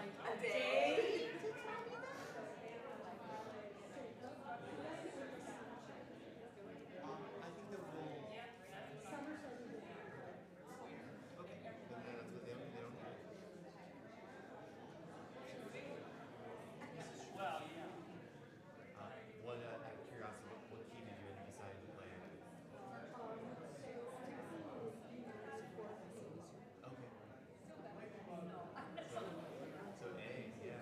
A day? I think the rule. Okay, then that's what they don't have. Well, yeah. What out of curiosity, what key did you decide to play? Okay. So A, yeah.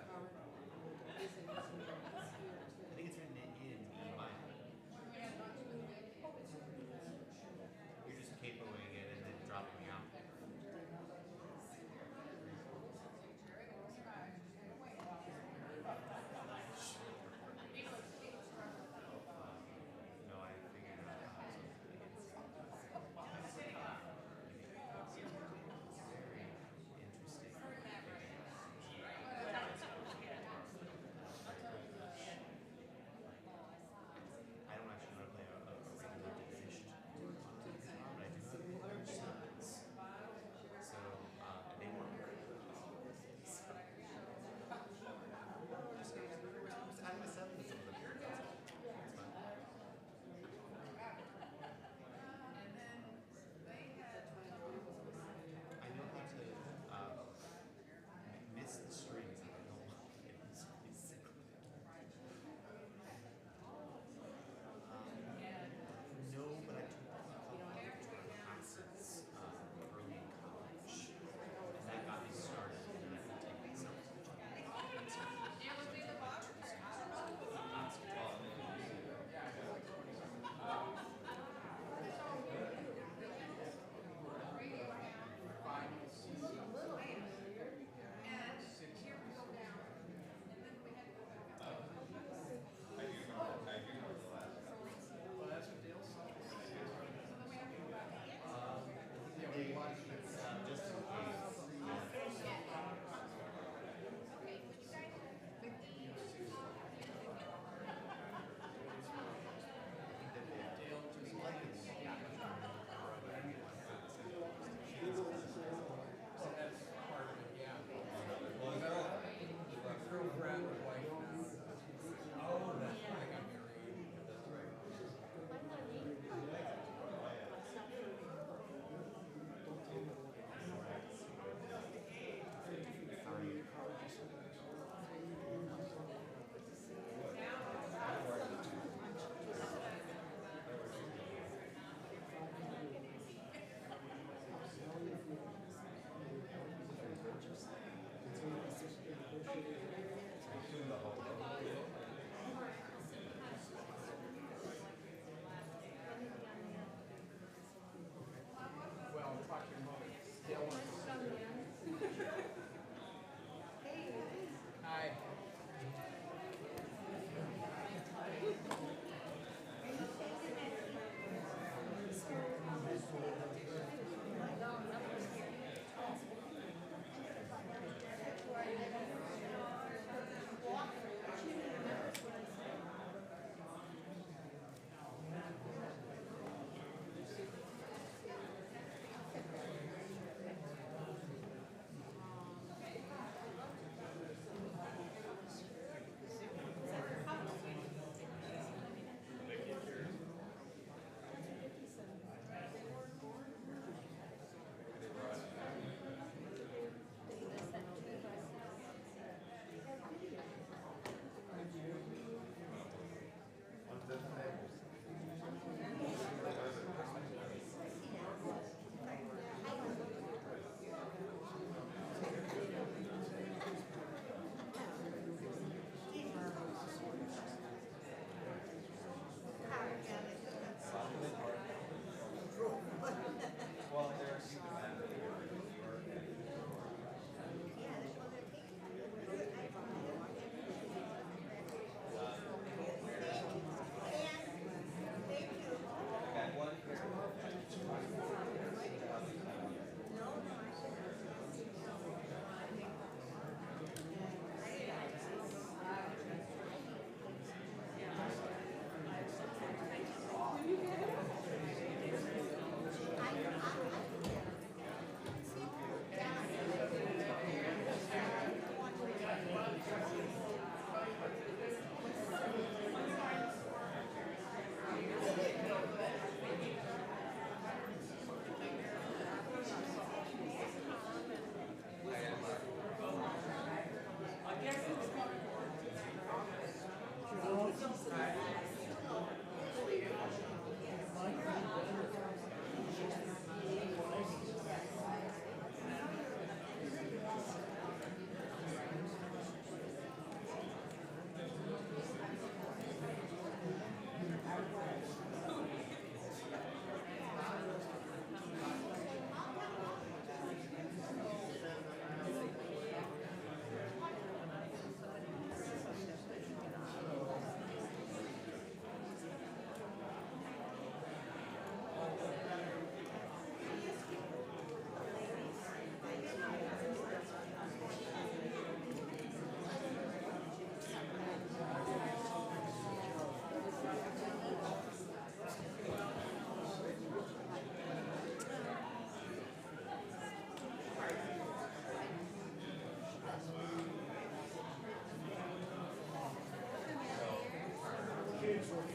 Thank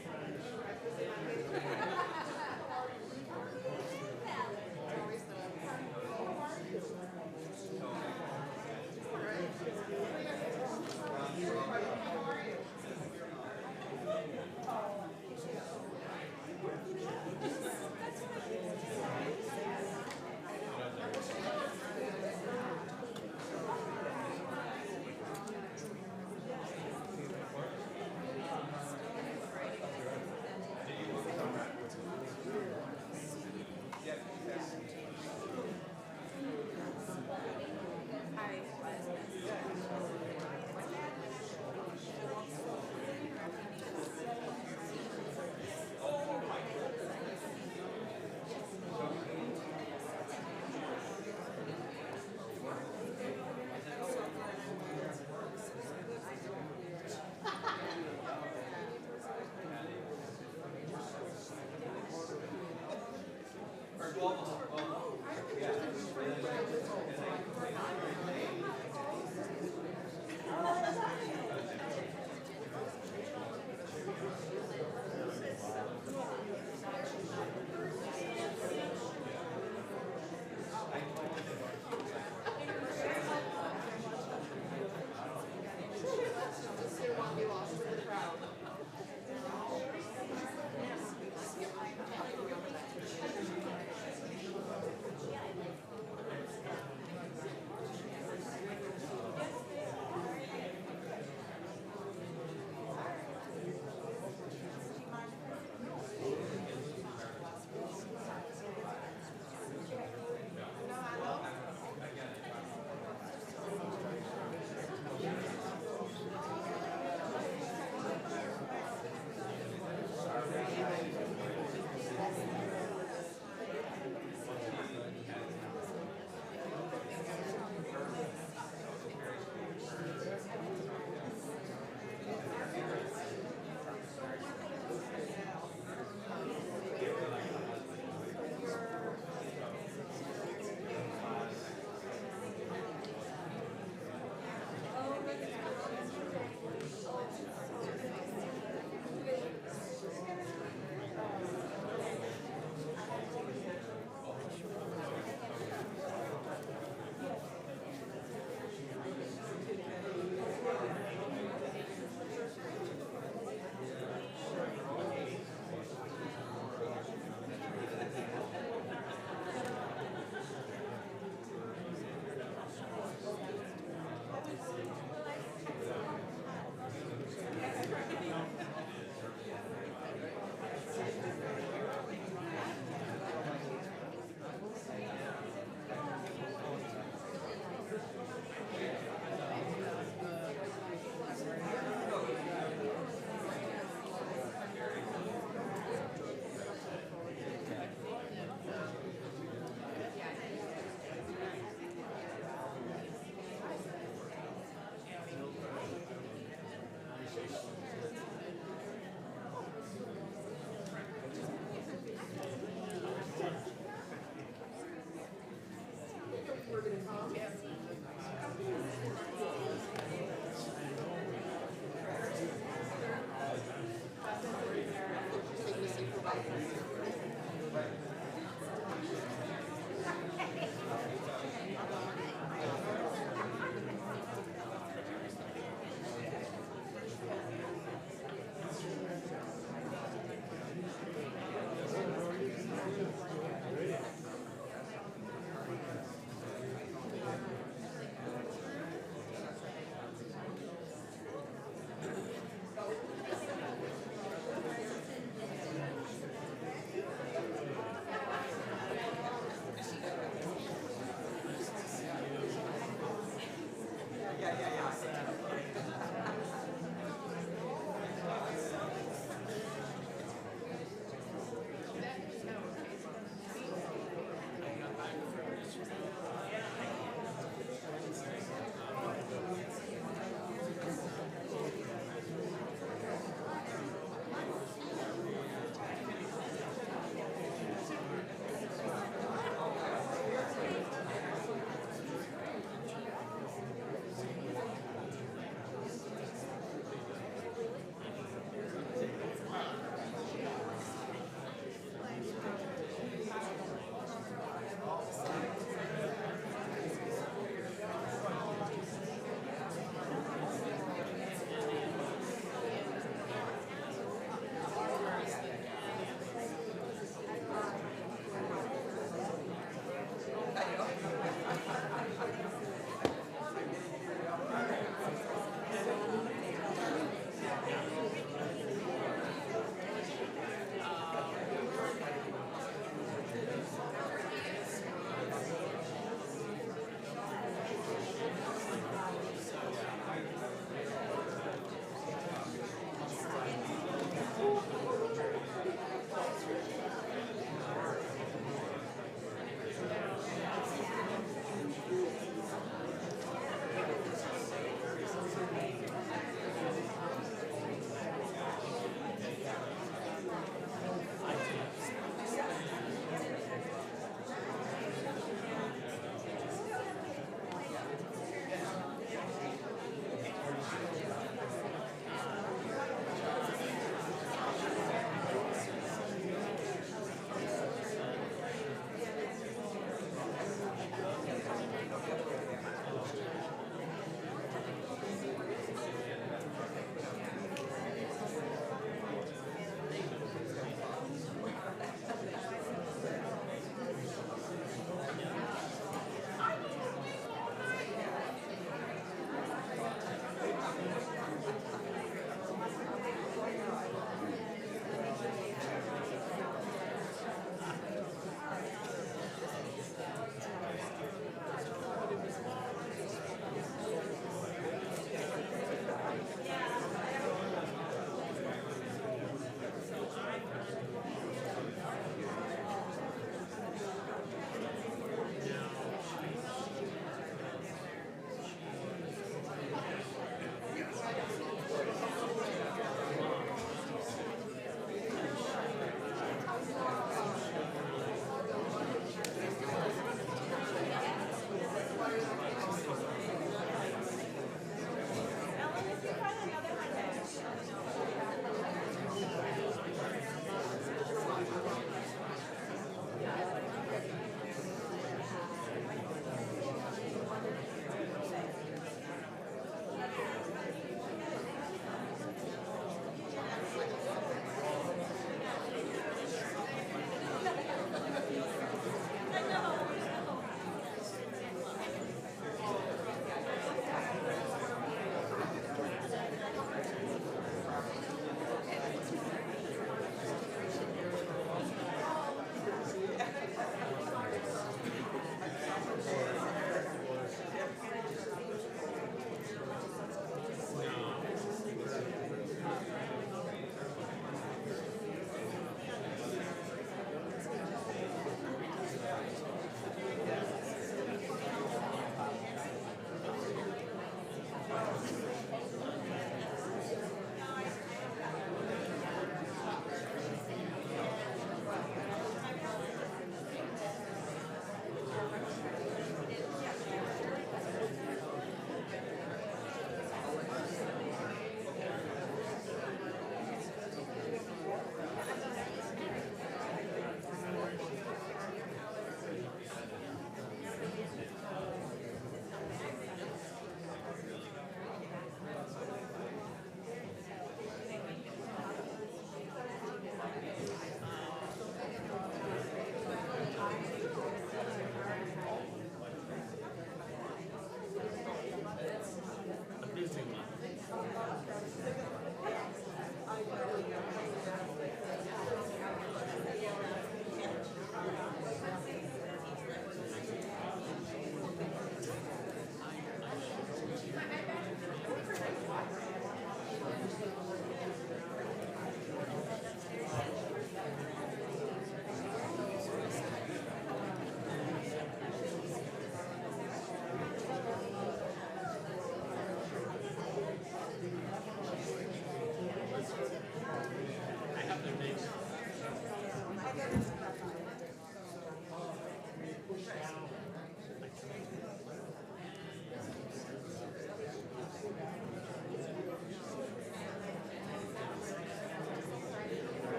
you.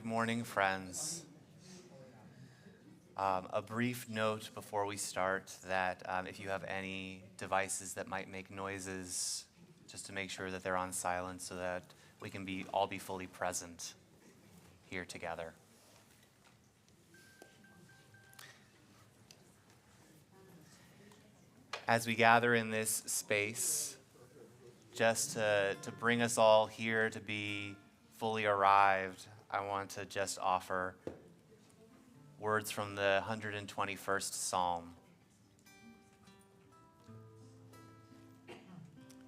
Good morning, friends. A brief note before we start that if you have any devices that might make noises, just to make sure that they're on silent so that we can all be fully present here together. As we gather in this space, just to bring us all here to be fully arrived, I want to just offer words from the 121st Psalm,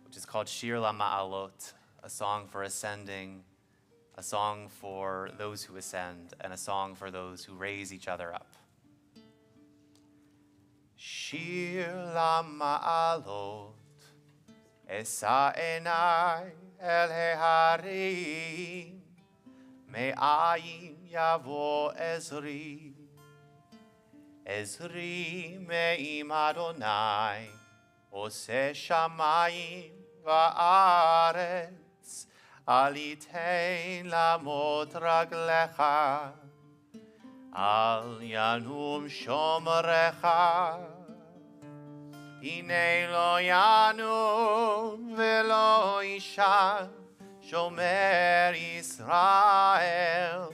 which is called Shir LaMa'alot, a song for ascending, a song for those who ascend, and a song for those who raise each other up. Shir LaMa'alot, Esa enai el heharim, me'ayin yavo ezri. Ezri me'im Adonai, ose shamayim va'aretz, alitein lamot raglecha, al yanum shomrecha. Hine lo yanum velo ishan, shomer Yisrael.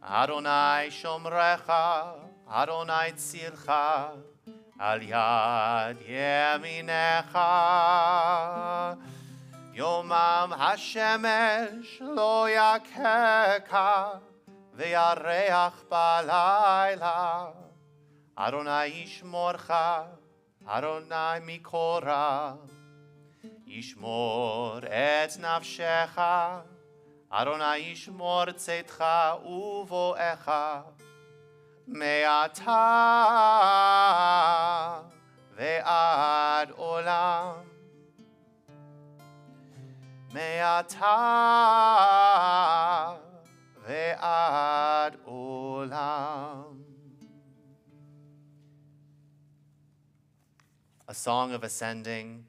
Adonai shomrecha, Adonai tzilcha, al yad yeminecha. Yomam hashemesh lo yakeka, ve'yareach balayla. Adonai yishmorcha, Adonai mikora, yishmor et nafshecha, Adonai yishmor tzetcha uvoecha, me'ata ve'ad olam, me'ata ve'ad olam. A song of ascending.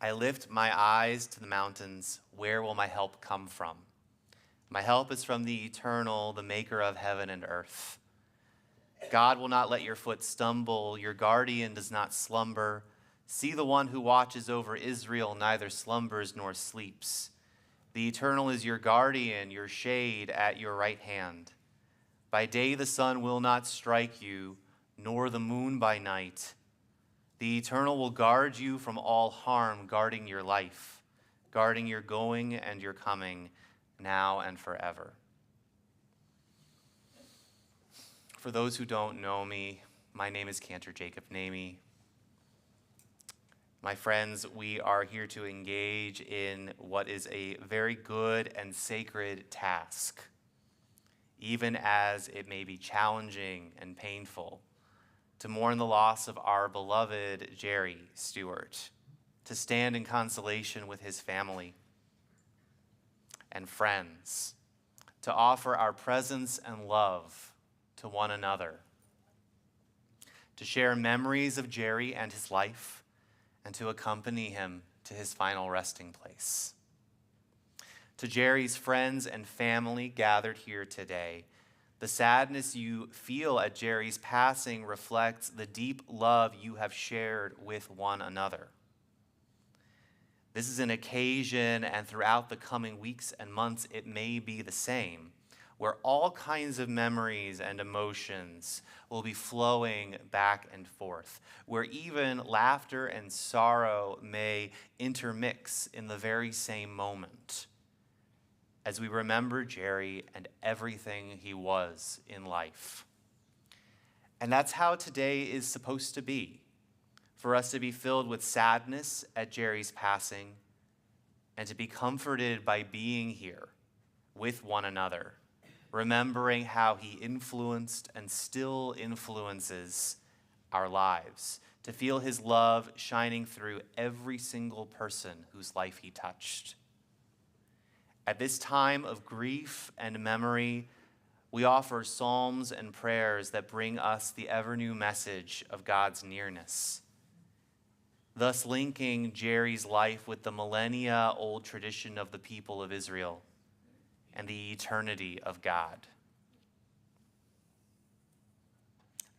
I lift my eyes to the mountains. Where will my help come from? My help is from the eternal, the maker of heaven and earth. God will not let your foot stumble. Your guardian does not slumber. See, the one who watches over Israel neither slumbers nor sleeps. The eternal is your guardian, your shade at your right hand. By day the sun will not strike you, nor the moon by night. The eternal will guard you from all harm, guarding your life, guarding your going and your coming, now and forever. For those who don't know me, my name is Cantor Jacob Namey. My friends, we are here to engage in what is a very good and sacred task, even as it may be challenging and painful, to mourn the loss of our beloved Jerry Stewart, to stand in consolation with his family and friends, to offer our presence and love to one another, to share memories of Jerry and his life, and to accompany him to his final resting place. To Jerry's friends and family gathered here today, the sadness you feel at Jerry's passing reflects the deep love you have shared with one another. This is an occasion, and throughout the coming weeks and months, it may be the same, where all kinds of memories and emotions will be flowing back and forth, where even laughter and sorrow may intermix in the very same moment, as we remember Jerry and everything he was in life. And that's how today is supposed to be, for us to be filled with sadness at Jerry's passing and to be comforted by being here with one another, remembering how he influenced and still influences our lives, to feel his love shining through every single person whose life he touched. At this time of grief and memory, we offer psalms and prayers that bring us the ever-new message of God's nearness, thus linking Jerry's life with the millennia-old tradition of the people of Israel and the eternity of God.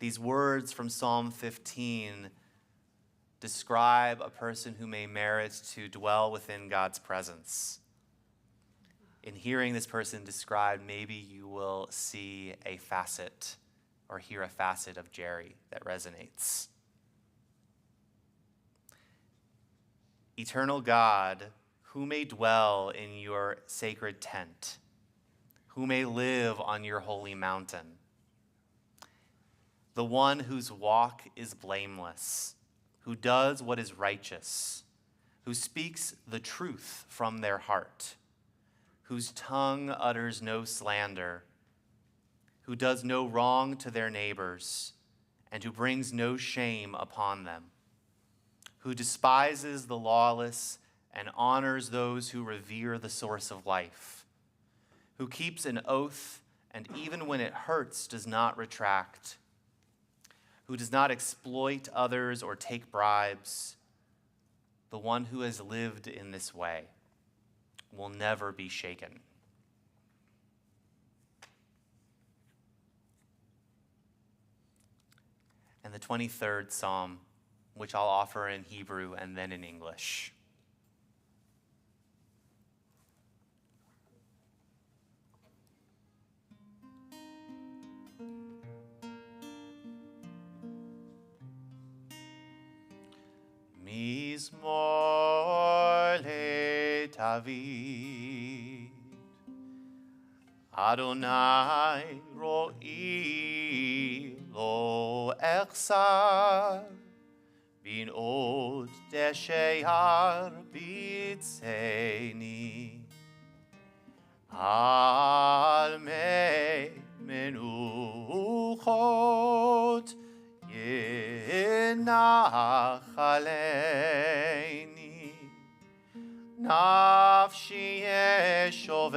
These words from Psalm 15 describe a person who may merit to dwell within God's presence. In hearing this person described, maybe you will see a facet or hear a facet of Jerry that resonates. Eternal God, who may dwell in your sacred tent? Who may live on your holy mountain? The one whose walk is blameless, who does what is righteous, who speaks the truth from their heart, whose tongue utters no slander, who does no wrong to their neighbors, and who brings no shame upon them, who despises the lawless and honors those who revere the source of life, who keeps an oath and even when it hurts does not retract, who does not exploit others or take bribes. The one who has lived in this way will never be shaken. And the 23rd Psalm, which I'll offer in Hebrew and then in English. Mizmor leDavid, Adonai ro'i lo echsar, bin od deshear bitzeni, al me menuchot Yenach aleini, nafshi yeshovev,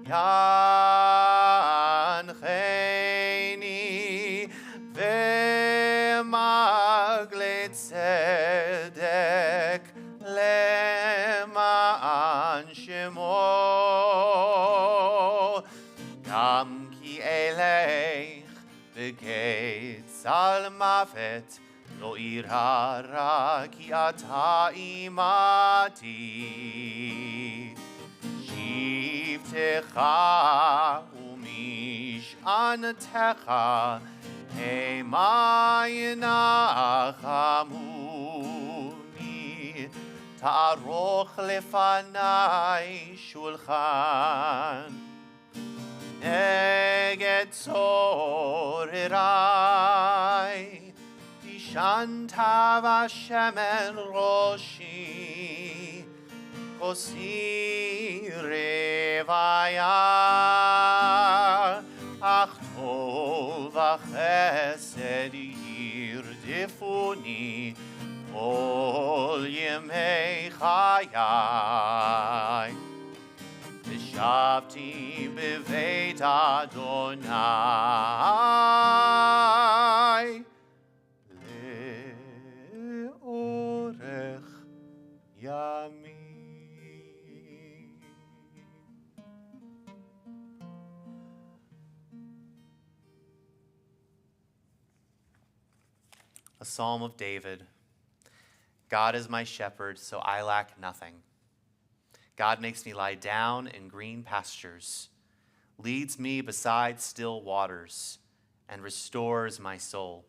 yancheini, v'magle tzedek, leman shemo, gam ki elei V'getz al mavet lo irara ki ata imati shivtecha umishanetecha hema yenachamuni ta'aroch lefanai shulchan Neged Tzorirai, Vishantav Hashemen Roshi, Kosi Revaya, Ach Tov V'Chesed Yirdifuni, Kol Yemei Chayai. Shavti beveit Adonai leorech yamim. A Psalm of David. God is my shepherd, so I lack nothing. God makes me lie down in green pastures, leads me beside still waters, and restores my soul.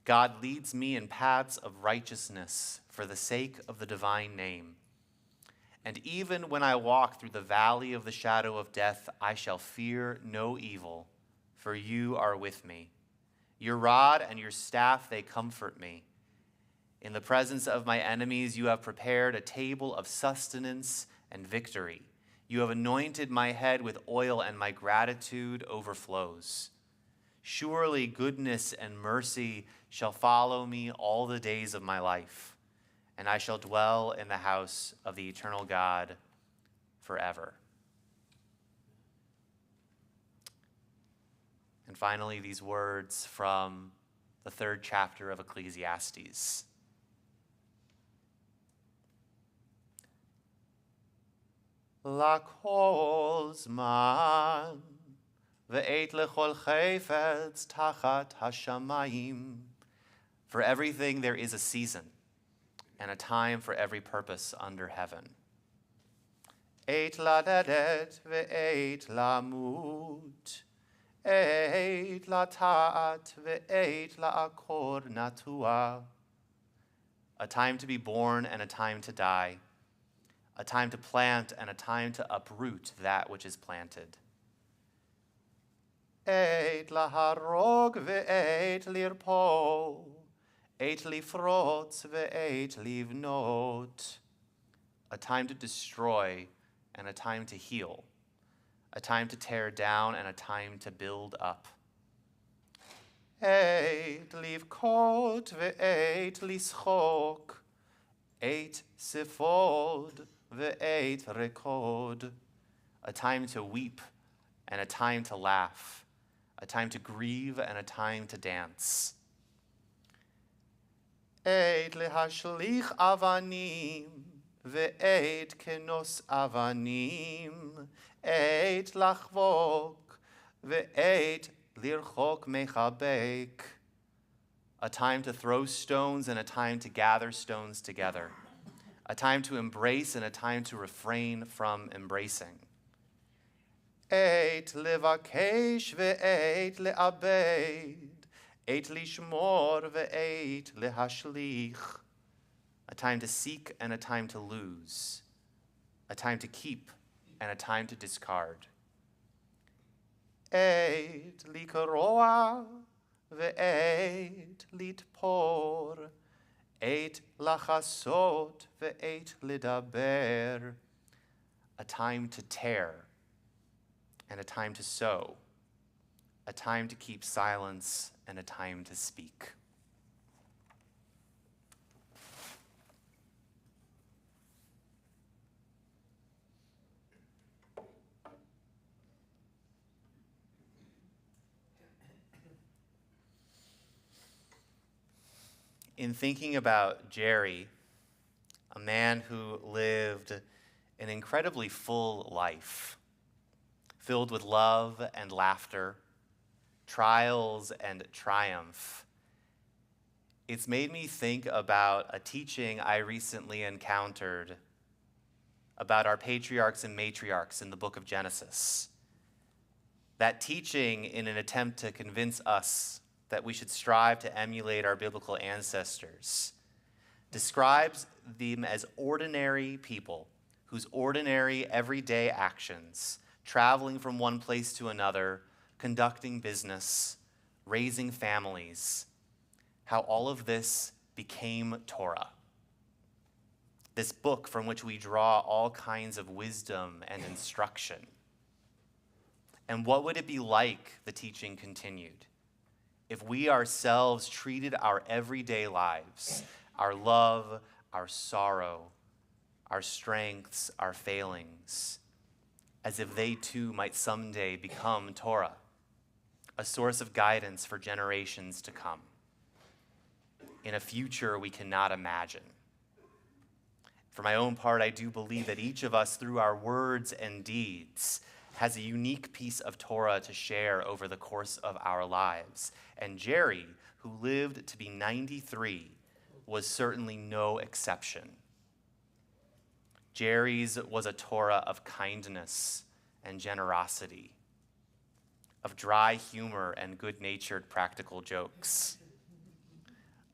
God leads me in paths of righteousness for the sake of the divine name. And even when I walk through the valley of the shadow of death, I shall fear no evil, for you are with me. Your rod and your staff, they comfort me. In the presence of my enemies, you have prepared a table of sustenance and victory. You have anointed my head with oil, and my gratitude overflows. Surely goodness and mercy shall follow me all the days of my life, and I shall dwell in the house of the eternal God forever. And finally, these words from the 3rd chapter of Ecclesiastes. Lakol zman, ve'et lechol chayfetz tachat hashamayim. For everything there is a season, and a time for every purpose under heaven. Eit ladedet ve'eit lamut, eit latat ve'eit la'akor natua. A time to be born and a time to die, a time to plant and a time to uproot that which is planted. Eit laharog ve'eit lirpo, eit lifrotz ve'eit livnot. A time to destroy and a time to heal, a time to tear down and a time to build up. Eit livkot ve'eit lischok, eit sifod ve'eit rekod. A time to weep and a time to laugh, a time to grieve and a time to dance. Eit lehashlich avanim, ve'eit kenos avanim, eit lachvok, ve'eit lirchok mechabek. A time to throw stones and a time to gather stones together. A time to embrace and a time to refrain from embracing. Eit levakesh ve'eit le'abed, eit lishmor ve'eit lehashlich. A time to seek and a time to lose. A time to keep and a time to discard. Eit likaroa ve'eit litpor, eit lachasot ve'eit lidaber. A time to tear and a time to sow, a time to keep silence and a time to speak. In thinking about Jerry, a man who lived an incredibly full life, filled with love and laughter, trials and triumph, it's made me think about a teaching I recently encountered about our patriarchs and matriarchs in the book of Genesis. That teaching, in an attempt to convince us that we should strive to emulate our biblical ancestors, describes them as ordinary people whose ordinary everyday actions, traveling from one place to another, conducting business, raising families, how all of this became Torah. This book from which we draw all kinds of wisdom and instruction. And what would it be like, the teaching continued, if we ourselves treated our everyday lives, our love, our sorrow, our strengths, our failings, as if they too might someday become Torah, a source of guidance for generations to come, in a future we cannot imagine. For my own part, I do believe that each of us, through our words and deeds, has a unique piece of Torah to share over the course of our lives. And Jerry, who lived to be 93, was certainly no exception. Jerry's was a Torah of kindness and generosity, of dry humor and good-natured practical jokes,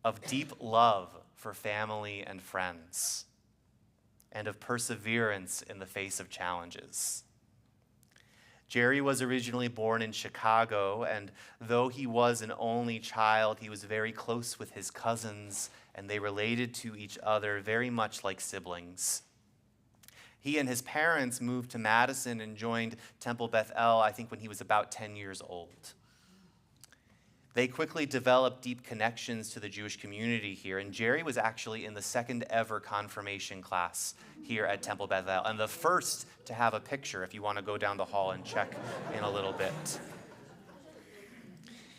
of deep love for family and friends, and of perseverance in the face of challenges. Jerry was originally born in Chicago, and though he was an only child, he was very close with his cousins, and they related to each other very much like siblings. He and his parents moved to Madison and joined Temple Beth El, I think, when he was about 10 years old. They quickly developed deep connections to the Jewish community here, and Jerry was actually in the second ever confirmation class here at Temple Beth El, and the first to have a picture, if you want to go down the hall and check in a little bit.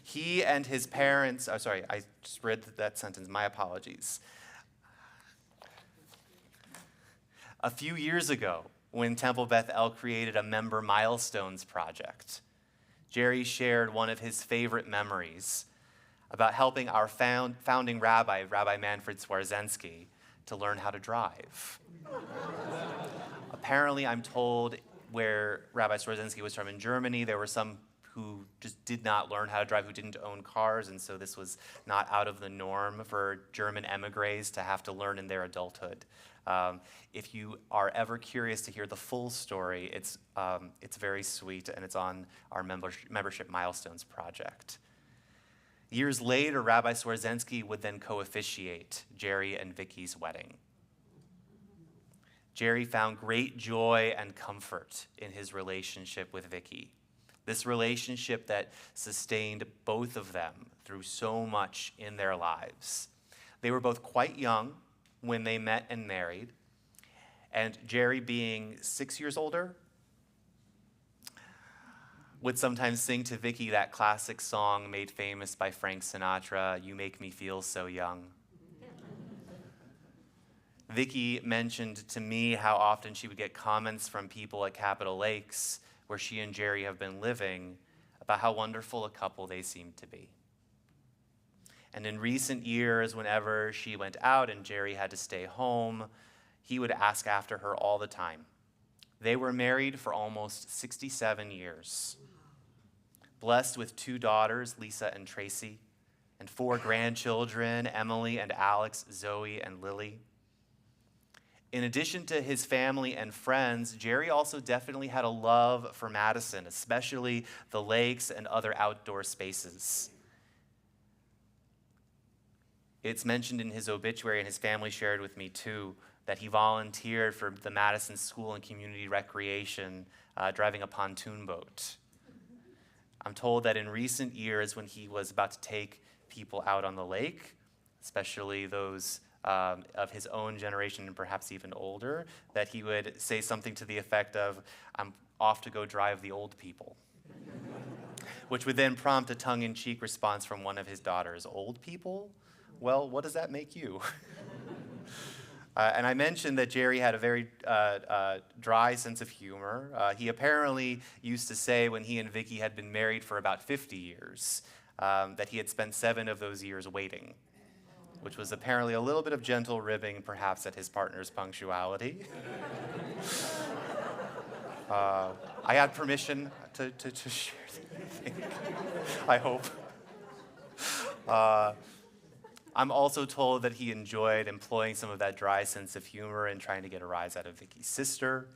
He and his parents, I just read that sentence, my apologies. A few years ago, when Temple Beth El created a member milestones project. Jerry shared one of his favorite memories about helping our founding rabbi, Rabbi Manfred Swarzensky, to learn how to drive. Apparently, I'm told where Rabbi Swarzensky was from in Germany, there were some who just did not learn how to drive, who didn't own cars, and so this was not out of the norm for German emigres to have to learn in their adulthood. If you are ever curious to hear the full story, it's very sweet, and it's on our membership milestones project. Years later, Rabbi Swarzensky would then co-officiate Jerry and Vicky's wedding. Jerry found great joy and comfort in his relationship with Vicky. This relationship that sustained both of them through so much in their lives. They were both quite young when they met and married, and Jerry, being 6 years older, would sometimes sing to Vicky that classic song made famous by Frank Sinatra, "You Make Me Feel So Young." Vicky mentioned to me how often she would get comments from people at Capitol Lakes, where she and Jerry have been living, about how wonderful a couple they seemed to be. And in recent years, whenever she went out and Jerry had to stay home, he would ask after her all the time. They were married for almost 67 years, blessed with 2 daughters, Lisa and Tracy, and 4 grandchildren, Emily and Alex, Zoe and Lily. In addition to his family and friends, Jerry also definitely had a love for Madison, especially the lakes and other outdoor spaces. It's mentioned in his obituary, and his family shared with me too, that he volunteered for the Madison School and Community Recreation, driving a pontoon boat. I'm told that in recent years, when he was about to take people out on the lake, especially those of his own generation and perhaps even older, that he would say something to the effect of, "I'm off to go drive the old people," which would then prompt a tongue-in-cheek response from one of his daughters, "Old people? Well, what does that make you?" And I mentioned that Jerry had a very dry sense of humor. He apparently used to say when he and Vicky had been married for about 50 years, that he had spent 7 of those years waiting, which was apparently a little bit of gentle ribbing, perhaps, at his partner's punctuality. I had permission to share anything, I hope. I'm also told that he enjoyed employing some of that dry sense of humor in trying to get a rise out of Vicky's sister.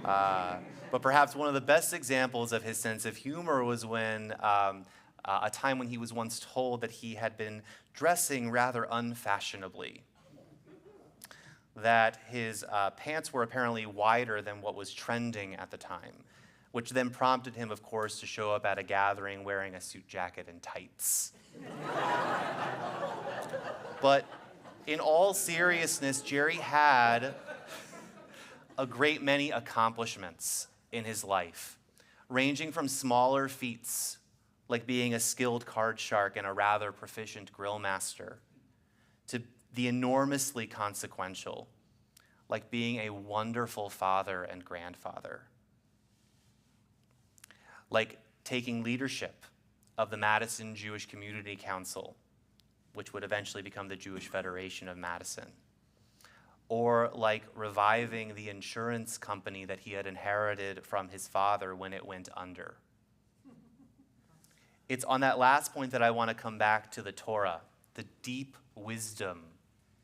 But perhaps one of the best examples of his sense of humor was when a time when he was once told that he had been dressing rather unfashionably, that his pants were apparently wider than what was trending at the time, which then prompted him, of course, to show up at a gathering wearing a suit jacket and tights. But in all seriousness, Jerry had a great many accomplishments in his life, ranging from smaller feats, like being a skilled card shark and a rather proficient grill master, to the enormously consequential, like being a wonderful father and grandfather, like taking leadership of the Madison Jewish Community Council, which would eventually become the Jewish Federation of Madison, or like reviving the insurance company that he had inherited from his father when it went under. It's on that last point that I want to come back to the Torah, the deep wisdom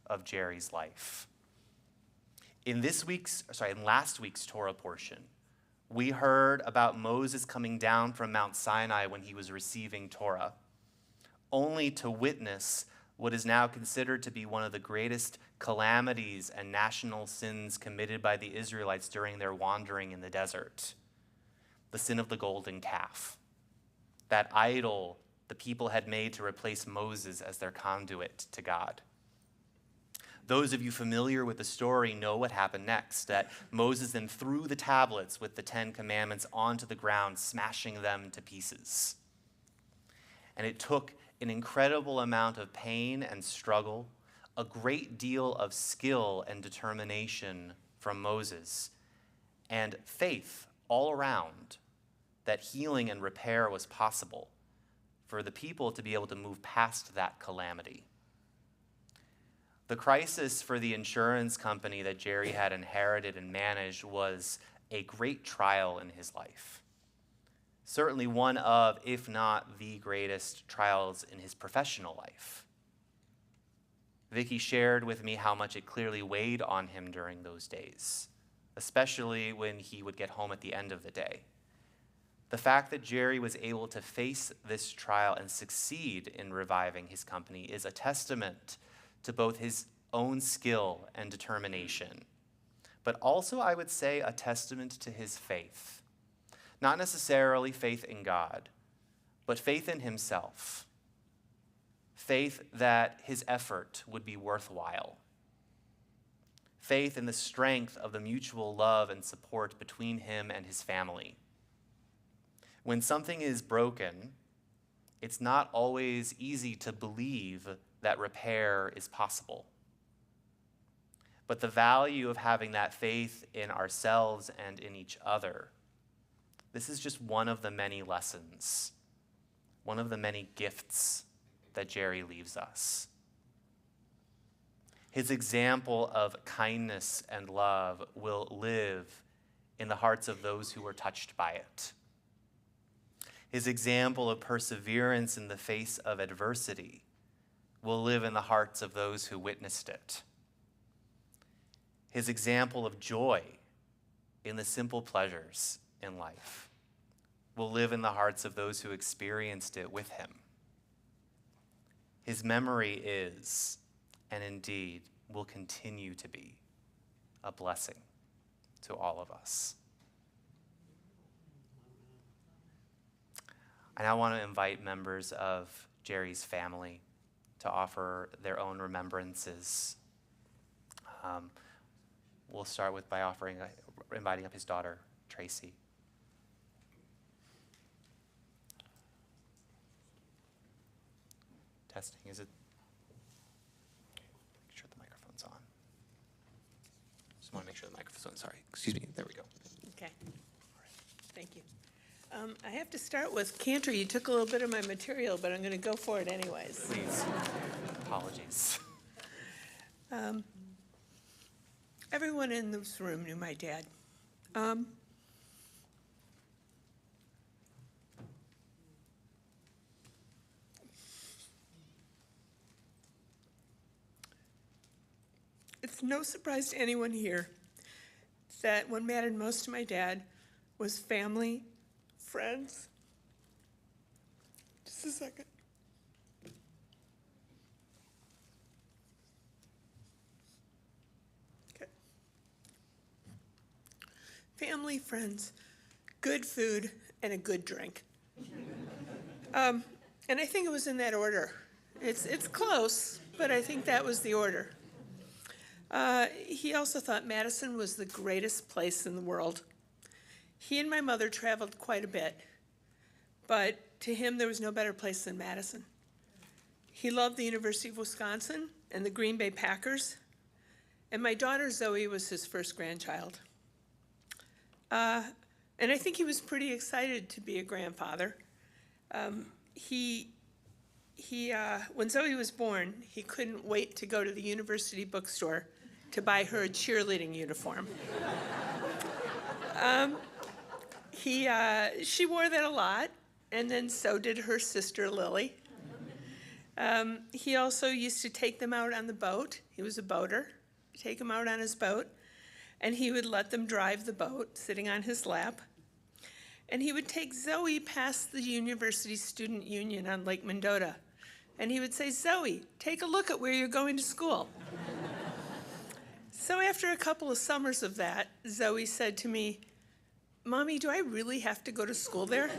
of Jerry's life. In last week's Torah portion, we heard about Moses coming down from Mount Sinai when he was receiving Torah, only to witness what is now considered to be one of the greatest calamities and national sins committed by the Israelites during their wandering in the desert, the sin of the golden calf, that idol the people had made to replace Moses as their conduit to God. Those of you familiar with the story know what happened next, that Moses then threw the tablets with the 10 Commandments onto the ground, smashing them to pieces. And it took an incredible amount of pain and struggle, a great deal of skill and determination from Moses, and faith all around that healing and repair was possible for the people to be able to move past that calamity. The crisis for the insurance company that Jerry had inherited and managed was a great trial in his life. Certainly one of, if not the greatest trials in his professional life. Vicky shared with me how much it clearly weighed on him during those days, especially when he would get home at the end of the day. The fact that Jerry was able to face this trial and succeed in reviving his company is a testament to both his own skill and determination, but also, I would say, a testament to his faith. Not necessarily faith in God, but faith in himself. Faith that his effort would be worthwhile. Faith in the strength of the mutual love and support between him and his family. When something is broken, it's not always easy to believe that repair is possible. But the value of having that faith in ourselves and in each other, this is just one of the many lessons, one of the many gifts that Jerry leaves us. His example of kindness and love will live in the hearts of those who were touched by it. His example of perseverance in the face of adversity will live in the hearts of those who witnessed it. His example of joy in the simple pleasures in life will live in the hearts of those who experienced it with him. His memory is, and indeed will continue to be, a blessing to all of us. I now want to invite members of Jerry's family to offer their own remembrances. We'll start with by inviting up his daughter, Tracy. Testing, is it? Make sure the microphone's on. Just want to make sure the microphone's on. Sorry, excuse me. There we go. Okay. Thank you. I have to start with Cantor. You took a little bit of my material, but I'm going to go for it anyways. Please. Apologies. Everyone in this room knew my dad. It's no surprise to anyone here that what mattered most to my dad was family, friends. Just a second. Okay. Family, friends, good food, and a good drink. And I think it was in that order. It's close, but I think that was the order. He also thought Madison was the greatest place in the world. He and my mother traveled quite a bit, but to him there was no better place than Madison. He loved the University of Wisconsin and the Green Bay Packers, and my daughter Zoe was his first grandchild. And I think he was pretty excited to be a grandfather. When Zoe was born, he couldn't wait to go to the university bookstore to buy her a cheerleading uniform. She wore that a lot, and then so did her sister Lily. He also used to take them out on the boat. He was a boater. He'd take them out on his boat, and he would let them drive the boat, sitting on his lap. And he would take Zoe past the University Student Union on Lake Mendota, and he would say, "Zoe, take a look at where you're going to school." So after a couple of summers of that, Zoe said to me, "Mommy, do I really have to go to school there?"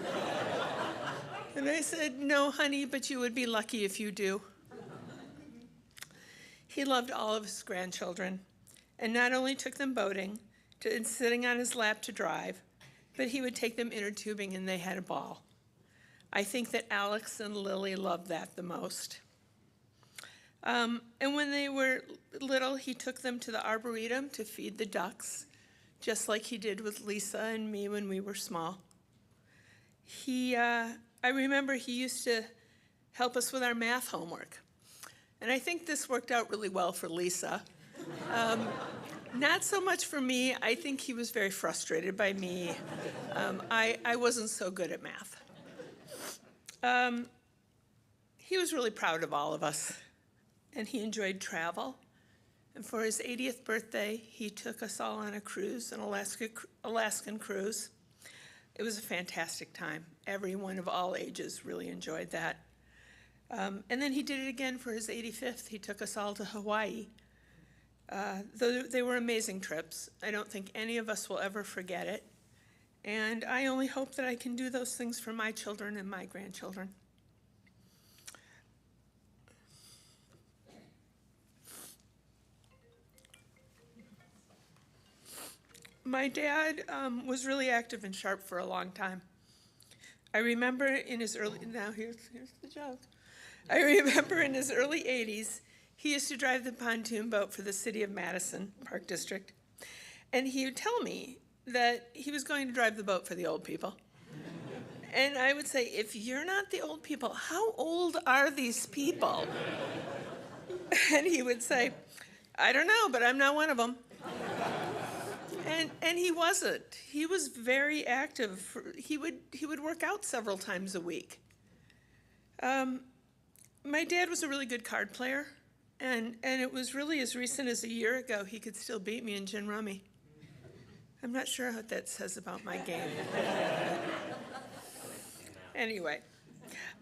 And I said, "No, honey, but you would be lucky if you do." He loved all of his grandchildren, and not only took them boating and sitting on his lap to drive, but he would take them inner tubing, and they had a ball. I think that Alex and Lily loved that the most. And when they were little, he took them to the Arboretum to feed the ducks, just like he did with Lisa and me when we were small. I remember he used to help us with our math homework. And I think this worked out really well for Lisa. Not so much for me. I think he was very frustrated by me. I wasn't so good at math. He was really proud of all of us, and he enjoyed travel. And for his 80th birthday, he took us all on a cruise, an Alaskan cruise. It was a fantastic time. Everyone of all ages really enjoyed that. And then he did it again for his 85th. He took us all to Hawaii. They were amazing trips. I don't think any of us will ever forget it. And I only hope that I can do those things for my children and my grandchildren. My dad was really active and sharp for a long time. I remember in his early, now here's the joke. I remember in his early 80s, he used to drive the pontoon boat for the city of Madison Park District. And he would tell me that he was going to drive the boat for the old people. And I would say, if you're not the old people, how old are these people? And he would say, I don't know, but I'm not one of them. And he wasn't. He was very active. He would work out several times a week. My dad was a really good card player, and it was really as recent as a year ago he could still beat me in gin rummy. I'm not sure what that says about my game. Anyway,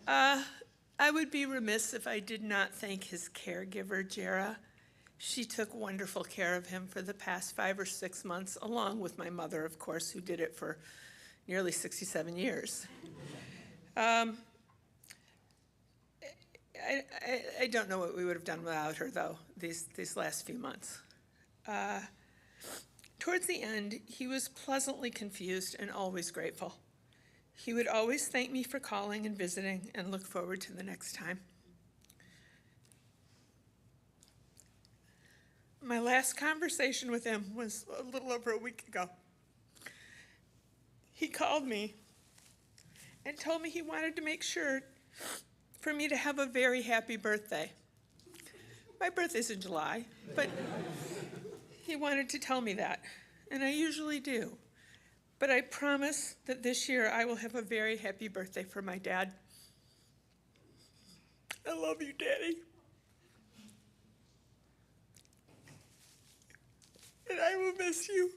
I would be remiss if I did not thank his caregiver, Jera. She took wonderful care of him for the past 5 or 6 months, along with my mother, of course, who did it for nearly 67 years. I don't know what we would have done without her, though, these last few months. Towards the end, he was pleasantly confused and always grateful. He would always thank me for calling and visiting and look forward to the next time. My last conversation with him was a little over a week ago. He called me and told me he wanted to make sure for me to have a very happy birthday. My birthday's in July, but he wanted to tell me that, and I usually do. But I promise that this year I will have a very happy birthday for my dad. I love you, Daddy. And I will miss you.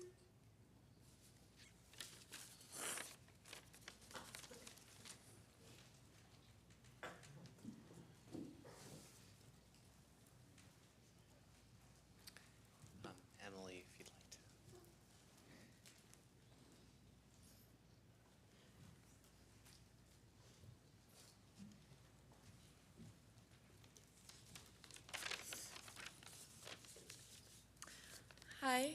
Emily, if you'd like to. Hi.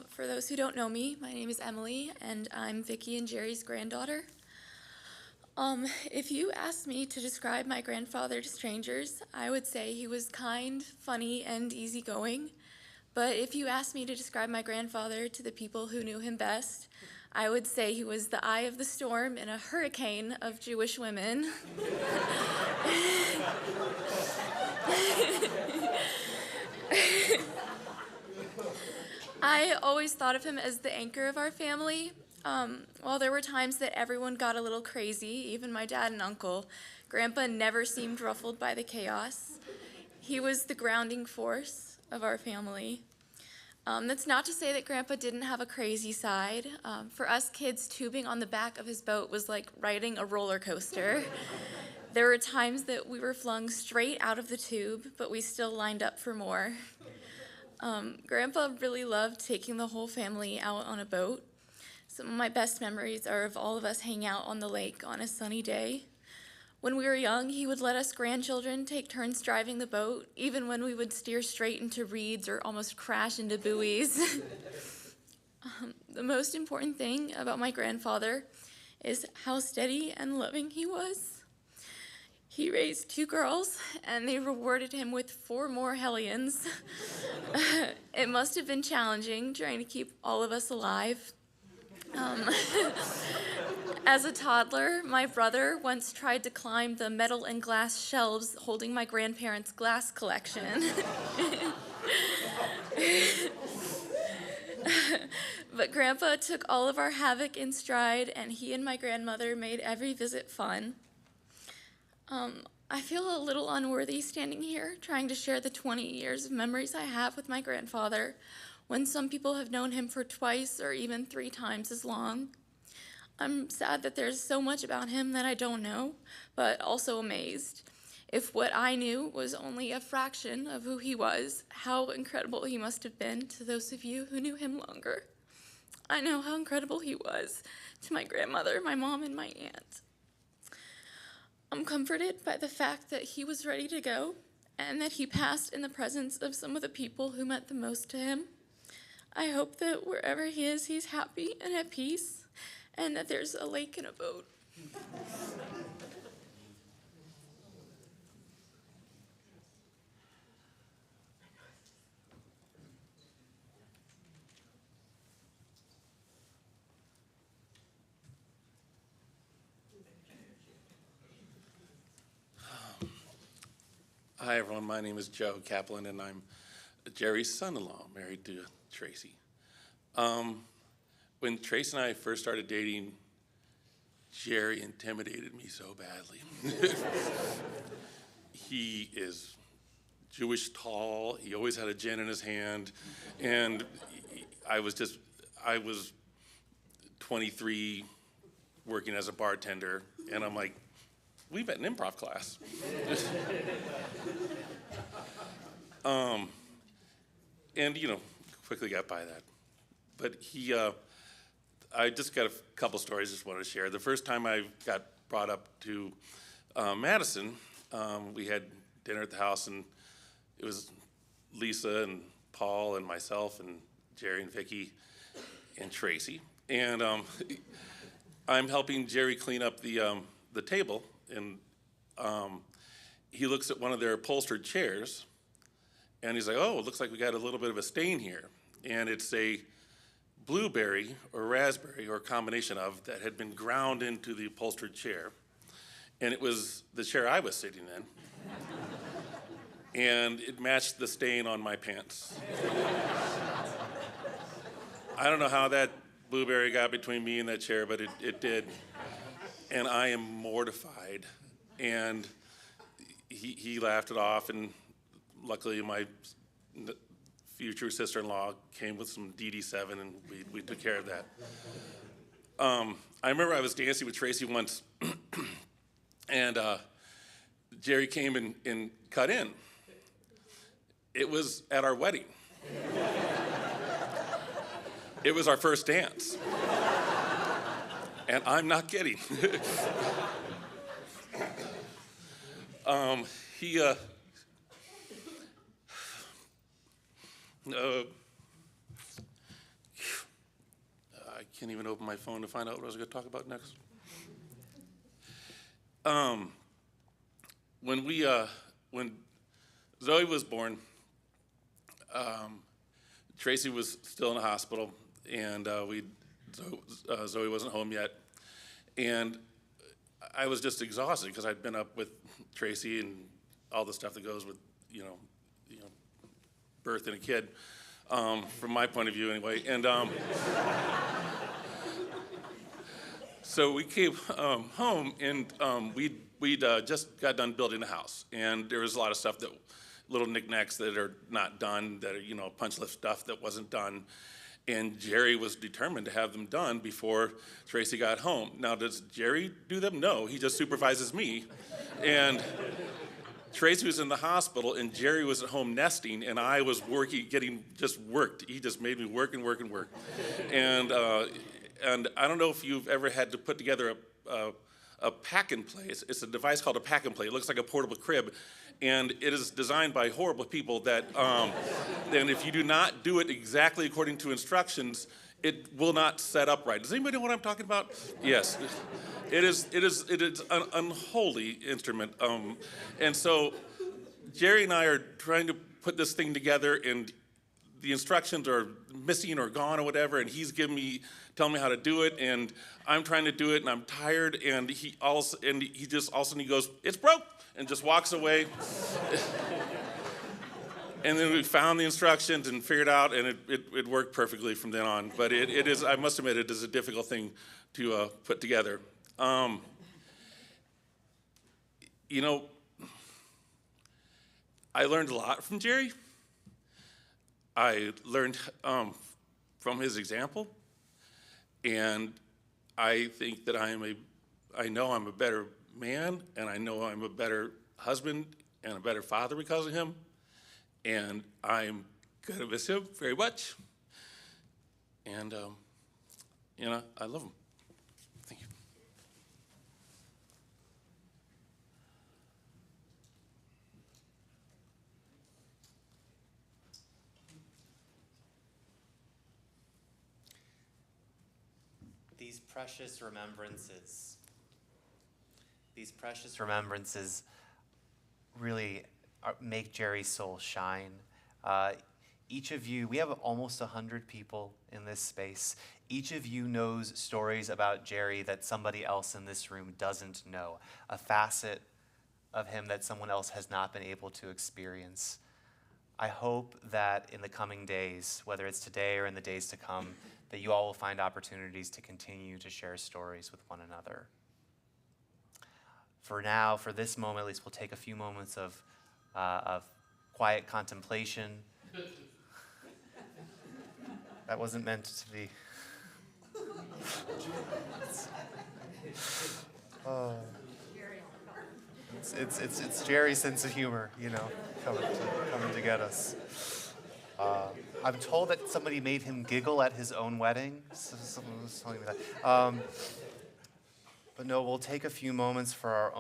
For those who don't know me, my name is Emily, and I'm Vicki and Jerry's granddaughter. If you asked me to describe my grandfather to strangers, I would say he was kind, funny, and easygoing. But if you asked me to describe my grandfather to the people who knew him best, I would say he was the eye of the storm in a hurricane of Jewish women. I always thought of him as the anchor of our family. While there were times that everyone got a little crazy, even my dad and uncle, Grandpa never seemed ruffled by the chaos. He was the grounding force of our family. That's not to say that Grandpa didn't have a crazy side. For us kids, tubing on the back of his boat was like riding a roller coaster. There were times that we were flung straight out of the tube, but we still lined up for more. Grandpa really loved taking the whole family out on a boat. Some of my best memories are of all of us hanging out on the lake on a sunny day. When we were young, he would let us grandchildren take turns driving the boat, even when we would steer straight into reeds or almost crash into buoys. The most important thing about my grandfather is how steady and loving he was. He raised 2 girls, and they rewarded him with 4 more hellions. It must have been challenging trying to keep all of us alive. As a toddler, my brother once tried to climb the metal and glass shelves holding my grandparents' glass collection. But Grandpa took all of our havoc in stride, and he and my grandmother made every visit fun. I feel a little unworthy standing here trying to share the 20 years of memories I have with my grandfather, when some people have known him for twice or even 3 times as long. I'm sad that there's so much about him that I don't know, but also amazed. If what I knew was only a fraction of who he was, how incredible he must have been to those of you who knew him longer. I know how incredible he was to my grandmother, my mom, and my aunt. I'm comforted by the fact that he was ready to go and that he passed in the presence of some of the people who meant the most to him. I hope that wherever he is, he's happy and at peace, and that there's a lake and a boat. Hi, everyone. My name is Joe Kaplan, and I'm Jerry's son-in-law, married to Tracy. When Tracy and I first started dating, Jerry intimidated me so badly. He is Jewish tall. He always had a gin in his hand, and I was 23, working as a bartender, and I'm like, we met in improv class. And, quickly got by that. But I just got a couple stories I just wanted to share. The first time I got brought up to Madison, we had dinner at the house, and it was Lisa and Paul and myself and Jerry and Vicky and Tracy. And I'm helping Jerry clean up the table, and he looks at one of their upholstered chairs, and he's like, oh, it looks like we got a little bit of a stain here. And it's a blueberry or raspberry or a combination of that had been ground into the upholstered chair. And it was the chair I was sitting in. And it matched the stain on my pants. I don't know how that blueberry got between me and that chair, but it did. And I am mortified. And he laughed it off, and luckily my future sister-in-law came with some DD7, and we took care of that. I remember I was dancing with Tracy once, and Jerry came and cut in. It was at our wedding. It was our first dance. And I'm not kidding. I can't even open my phone to find out what I was going to talk about next. When Zoe was born, Tracy was still in the hospital, and Zoe wasn't home yet. And I was just exhausted because I'd been up with Tracy and all the stuff that goes with, birthing a kid, from my point of view anyway. And so we came home, and we'd just got done building the house. And there was a lot of stuff little knickknacks that are not done, that are, punch list stuff that wasn't done. And Jerry was determined to have them done before Tracy got home. Now, does Jerry do them? No, he just supervises me. And Tracy was in the hospital, and Jerry was at home nesting, and I was working, just worked. He just made me work and work and work. And I don't know if you've ever had to put together a pack-and-play. It's a device called a pack-and-play. It looks like a portable crib. And it is designed by horrible people that, and if you do not do it exactly according to instructions, it will not set up right. Does anybody know what I'm talking about? Yes. It is an unholy instrument. And so Jerry and I are trying to put this thing together, and the instructions are missing or gone or whatever, and he's telling me how to do it, and I'm trying to do it, and I'm tired, and he just all of a sudden he goes, "It's broke," and just walks away. And then we found the instructions and figured out, and it worked perfectly from then on. But it is, I must admit, it is a difficult thing to put together. You know, I learned a lot from Jerry. I learned from his example, and I think that I know I'm a better man, and I know I'm a better husband and a better father because of him, and I'm gonna miss him very much, and you know, I love him. Thank you. These precious remembrances really make Jerry's soul shine. Each of you, we have almost 100 people in this space. Each of you knows stories about Jerry that somebody else in this room doesn't know, a facet of him that someone else has not been able to experience. I hope that in the coming days, whether it's today or in the days to come, that you all will find opportunities to continue to share stories with one another. For now, for this moment, at least we'll take a few moments of quiet contemplation. That wasn't meant to be. It's Jerry's sense of humor, you know, coming to get us. I'm told that somebody made him giggle at his own wedding. Someone was telling me that. But no, we'll take a few moments for our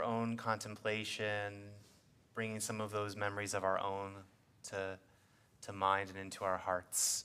own contemplation, bringing some of those memories of our own to mind and into our hearts.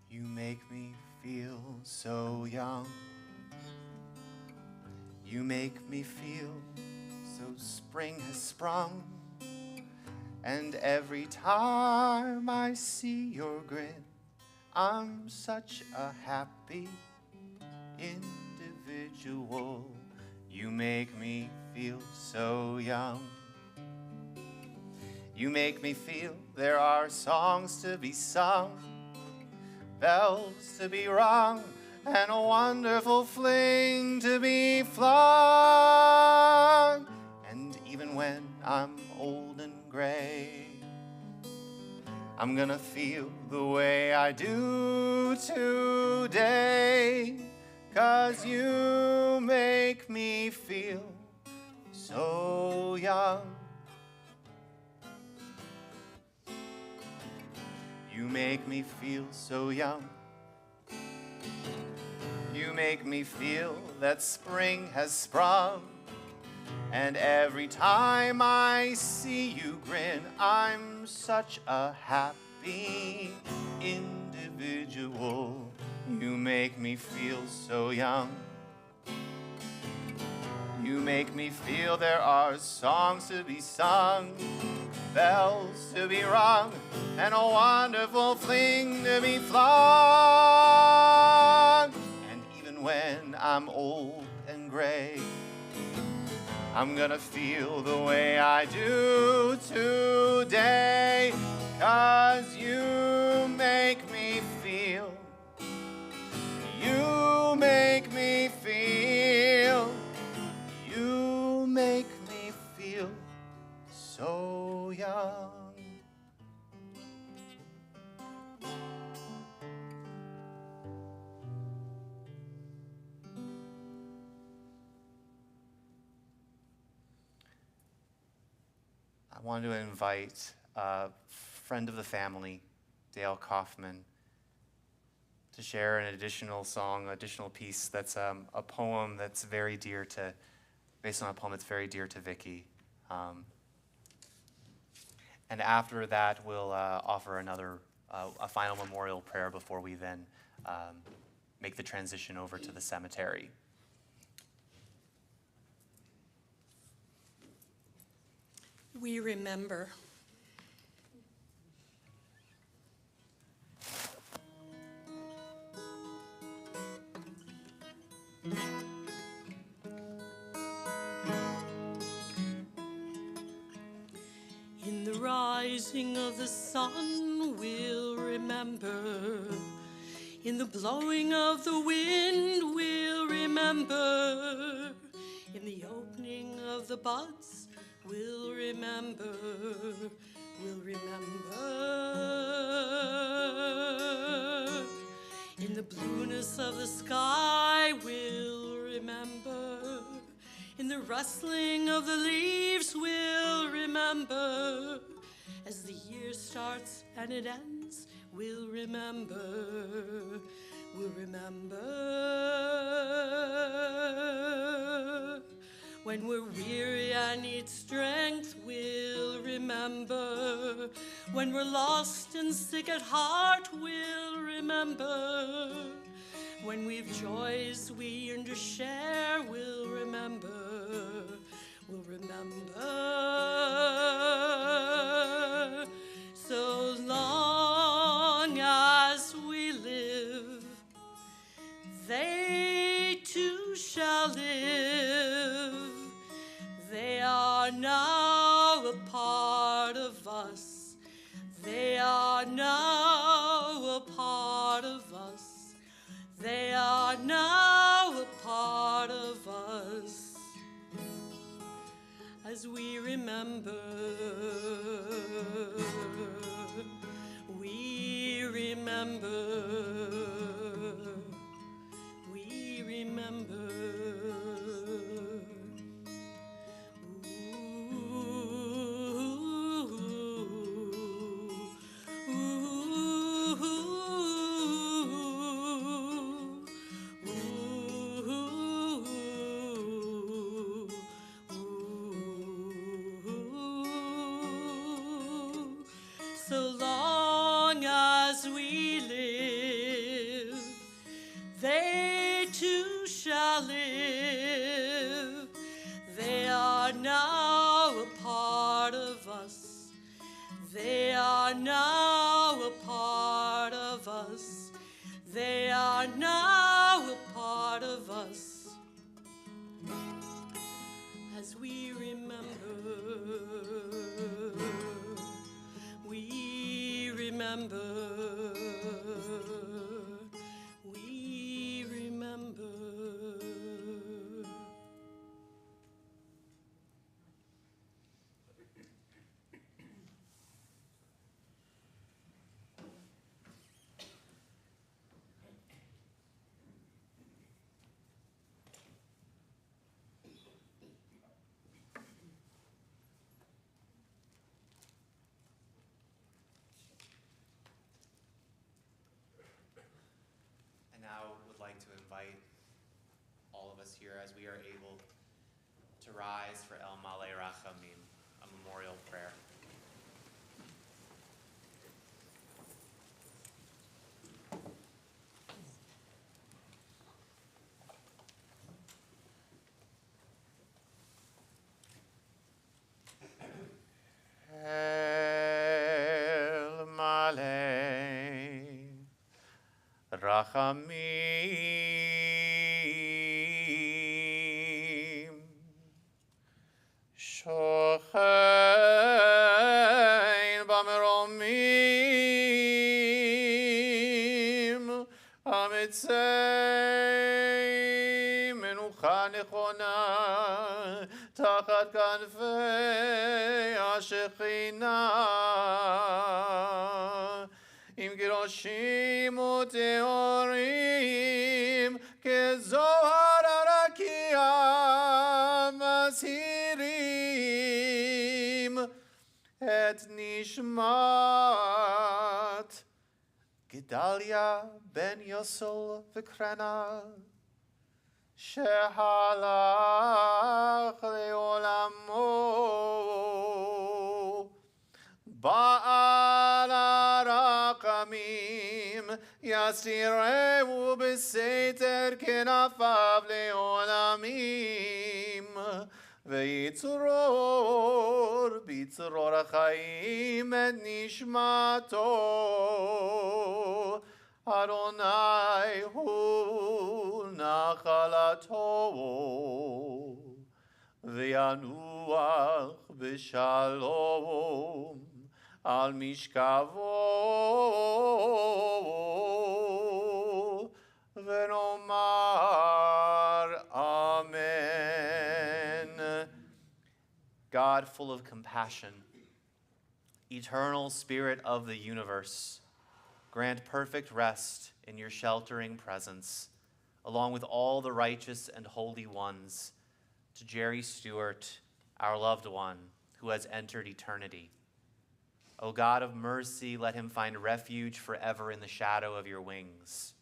You make me feel so young. You make me feel so spring has sprung. And every time I see your grin, I'm such a happy individual. You make me feel so young. You make me feel there are songs to be sung bells to be rung, and a wonderful fling to be flung. And even when I'm old and gray, I'm gonna feel the way I do today, 'cause you make me feel so young. You make me feel so young. You make me feel that spring has sprung. And every time I see you grin, I'm such a happy individual. You make me feel so young. You make me feel there are songs to be sung, bells to be rung, and a wonderful fling to be flung. And even when I'm old and gray, I'm gonna feel the way I do today, 'cause you make me feel, you make me feel, you make me feel so young. I want to invite a friend of the family, Dale Kaufman, to share an additional song, additional piece that's a poem that's very dear to, based on a poem that's very dear to Vicky. And after that, we'll offer another, a final memorial prayer before we then make the transition over to the cemetery. We remember. In the rising of the sun, we'll remember. In the blowing of the wind, we'll remember. In the opening of the buds, we'll remember, we'll remember. In the blueness of the sky, we'll remember. In the rustling of the leaves, we'll remember. As the year starts and it ends, we'll remember, we'll remember. When we're weary and need strength, we'll remember. When we're lost and sick at heart, we'll remember. When we've joys we yearn to share, we'll remember. We'll remember. So long as we live, they too shall live. They are now a part of us. They are now a part of us. They are now a part of us. As we remember, we remember, we remember. So long as we live, they too shall live. They are now a part of us. They are now a part of us. They are now a part of us. As we remember, we remember. here as we are able to rise for El Malei Rachamim, a memorial prayer. El Malei Rachamim Shochein Bameromim Amitzei Menucha Nechona Tachat Kanfei HaShekhinah Im Giroshim Uteorim Kezohar Arakia Mashirim Et Nishmat Gedalia ben Yossl Vikrena Shehalach Leolamo Ba'al Araqamim Yasireu B'Seter Kenafav Leolamim V'yitzror B'yitzror HaChaim Et Nishmato Adonai Hu Nachalato V'yanuach B'Shalom Al Mishkavo V'nomar Amen. God, full of compassion, eternal Spirit of the universe, grant perfect rest in your sheltering presence, along with all the righteous and holy ones, to Jerry Stewart, our loved one, who has entered eternity. O God of mercy, let him find refuge forever in the shadow of your wings,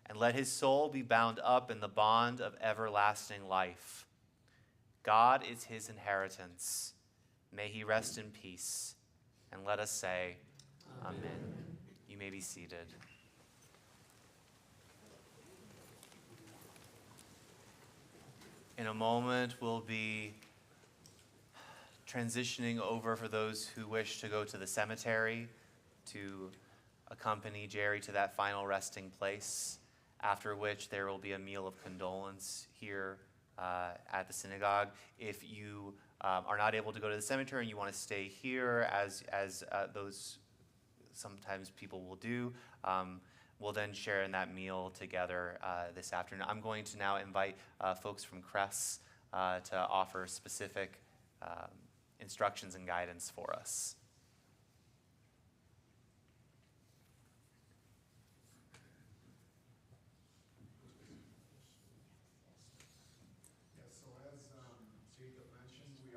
and let his soul be bound up in the bond of everlasting life. God is his inheritance. May he rest in peace. And let us say, Amen. You may be seated. In a moment, we'll be transitioning over for those who wish to go to the cemetery to accompany Jerry to that final resting place, after which there will be a meal of condolence here at the synagogue. If you are not able to go to the cemetery and you want to stay here, as those sometimes people will do, we'll then share in that meal together this afternoon. I'm going to now invite folks from Cress to offer specific instructions and guidance for us.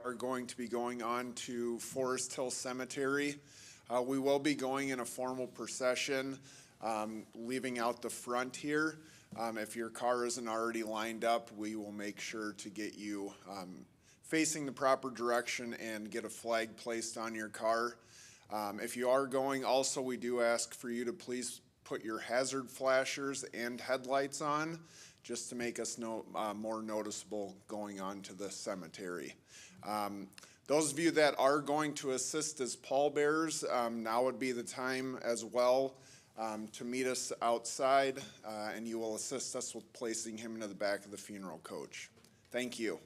Are going to be going on to Forest Hill Cemetery. We will be going in a formal procession, leaving out the front here. If your car isn't already lined up, we will make sure to get you facing the proper direction and get a flag placed on your car. If you are going, also we do ask for you to please put your hazard flashers and headlights on, just to make us more noticeable going on to the cemetery. Those of you that are going to assist as pallbearers, now would be the time as well to meet us outside, and you will assist us with placing him into the back of the funeral coach. Thank you.